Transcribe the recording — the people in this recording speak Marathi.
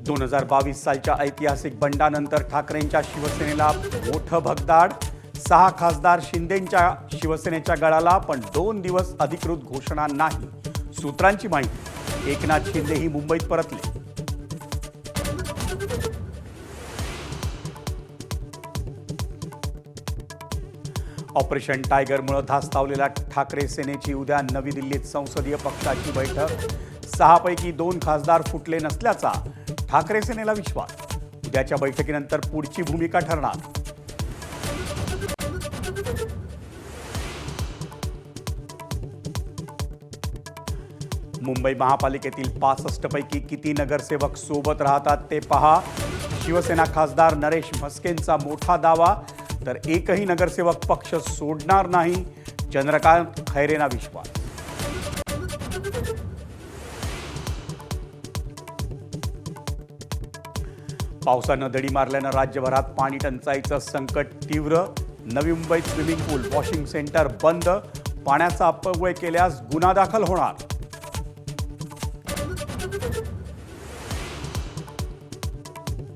2022 सालच्या ऐतिहासिक बंडानंतर ठाकरेंच्या शिवसेनेला मोठं भगदाड। 6 खासदार शिंदेंच्या शिवसेनेच्या गळाला, पण 2 दिवस अधिकृत घोषणा नाही। सूत्रांची माहिती, एकनाथ शिंदेही मुंबईत परतले। ऑपरेशन टायगरमुळे धास्तावलेल्या ठाकरे सेनेची उद्या नवी दिल्लीत संसदीय पक्षाची बैठक। 6 पैकी 2 खासदार फुटले नसल्याचा ठाकरे सेनेला विश्वास। उद्याच्या बैठकीनंतर पुढची भूमिका ठरणार। मुंबई महापालिकेतील 65 पैकी किती नगरसेवक सोबत राहतात ते पहा। शिवसेना खासदार नरेश म्हस्केंचा मोठा दावा, तर एकही नगरसेवक पक्ष सोडणार नाही। चंद्रकांत खैरेंना विश्वास। पावसानं दडी मारल्यानं राज्यभरात पाणी टंचाईचं संकट तीव्र। नवी मुंबईत स्विमिंग पूल, वॉशिंग सेंटर बंद। पाण्याचा अपव्यय केल्यास गुन्हा दाखल होणार।